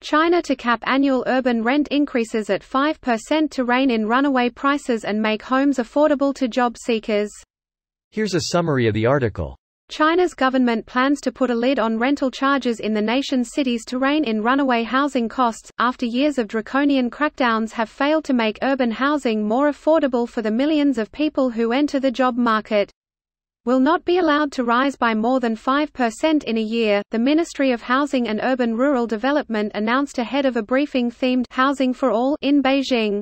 China to cap annual urban rent increases at 5% to rein in runaway prices and make homes affordable to job seekers. Here's a summary of the article. China's government plans to put a lid on rental charges in the nation's cities to rein in runaway housing costs, after years of draconian crackdowns have failed to make urban housing more affordable for the millions of people who enter the job market. Will not be allowed to rise by more than 5% in a year, the Ministry of Housing and Urban Rural Development announced ahead of a briefing themed Housing for All in Beijing.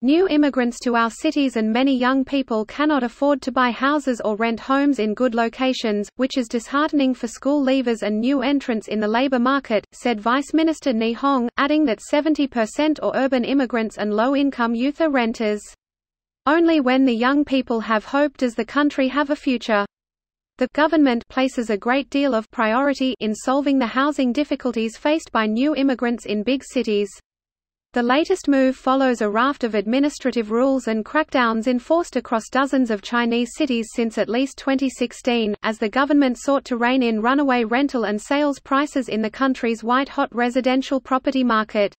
New immigrants to our cities and many young people cannot afford to buy houses or rent homes in good locations, which is disheartening for school leavers and new entrants in the labor market, said Vice Minister Ni Hong, adding that 70% are urban immigrants and low-income youth are renters. Only when the young people have hope does the country have a future. The government places a great deal of priority in solving the housing difficulties faced by new immigrants in big cities. The latest move follows a raft of administrative rules and crackdowns enforced across dozens of Chinese cities since at least 2016, as the government sought to rein in runaway rental and sales prices in the country's white-hot residential property market.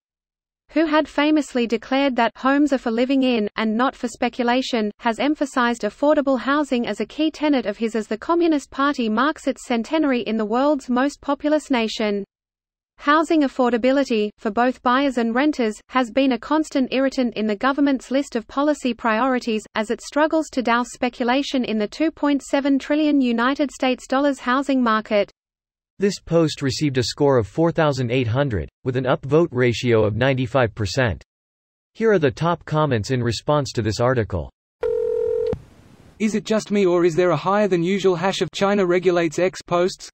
Who had famously declared that homes are for living in, and not for speculation, has emphasized affordable housing as a key tenet of his as the Communist Party marks its centenary in the world's most populous nation. Housing affordability, for both buyers and renters, has been a constant irritant in the government's list of policy priorities, as it struggles to douse speculation in the $2.7 trillion United States housing market. This post received a score of 4,800, with an upvote ratio of 95%. Here are the top comments in response to this article. Is it just me, or is there a higher than usual hash of China regulates X posts?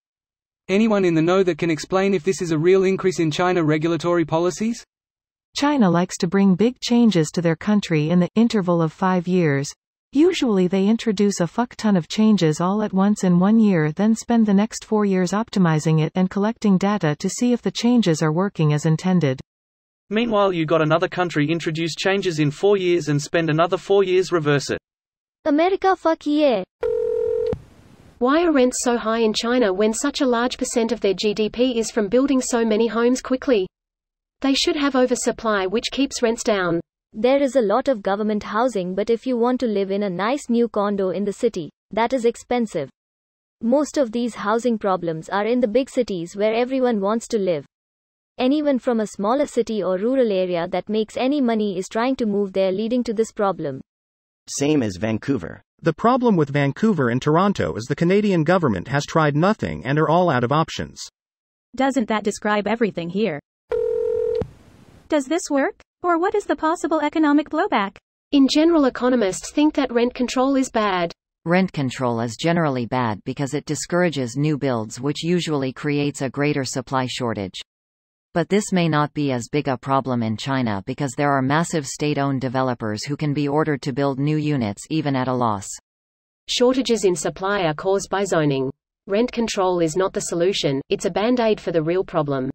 Anyone in the know that can explain if this is a real increase in China regulatory policies? China likes to bring big changes to their country in the interval of 5 years. Usually they introduce a fuck ton of changes all at once in 1 year, then spend the next 4 years optimizing it and collecting data to see if the changes are working as intended. Meanwhile, you got another country introduce changes in 4 years and spend another 4 years reverse it. America, fuck yeah. Why are rents so high in China when such a large percent of their GDP is from building so many homes quickly? They should have oversupply, which keeps rents down. There is a lot of government housing, but if you want to live in a nice new condo in the city, that is expensive. Most of these housing problems are in the big cities where everyone wants to live. Anyone from a smaller city or rural area that makes any money is trying to move there, leading to this problem. Same as Vancouver. The problem with Vancouver and Toronto is the Canadian government has tried nothing and are all out of options. Doesn't that describe everything here? Does this work? Or what is the possible economic blowback? In general, economists think that rent control is bad. Rent control is generally bad because it discourages new builds, which usually creates a greater supply shortage. But this may not be as big a problem in China because there are massive state-owned developers who can be ordered to build new units even at a loss. Shortages in supply are caused by zoning. Rent control is not the solution, it's a band-aid for the real problem.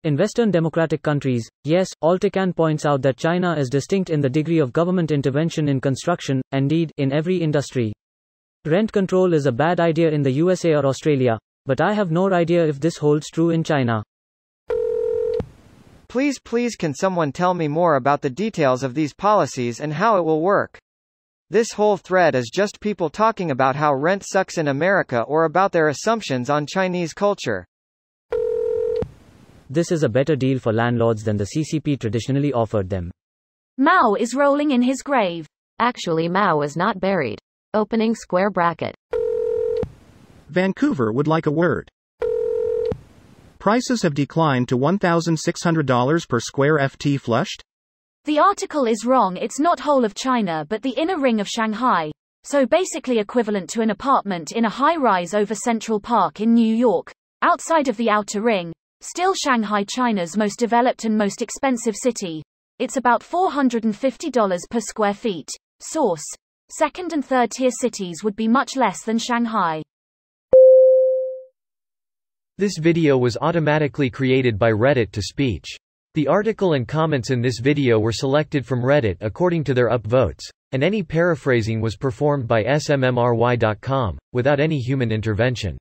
In Western democratic countries, yes, Altecan points out that China is distinct in the degree of government intervention in construction, indeed, in every industry. Rent control is a bad idea in the USA or Australia, but I have no idea if this holds true in China. Please can someone tell me more about the details of these policies and how it will work? This whole thread is just people talking about how rent sucks in America or about their assumptions on Chinese culture. This is a better deal for landlords than the CCP traditionally offered them. Mao is rolling in his grave. Actually, Mao is not buried. Opening square bracket. Vancouver would like a word. Prices have declined to $1,600 per square FT flushed? The article is wrong. It's not whole of China but the inner ring of Shanghai. So basically equivalent to an apartment in a high-rise over Central Park in New York. Outside of the outer ring. Still Shanghai, China's most developed and most expensive city. It's about $450 per square feet. Source. Second and third tier cities would be much less than Shanghai. This video was automatically created by Reddit to speech. The article and comments in this video were selected from Reddit according to their upvotes, and any paraphrasing was performed by smmry.com, without any human intervention.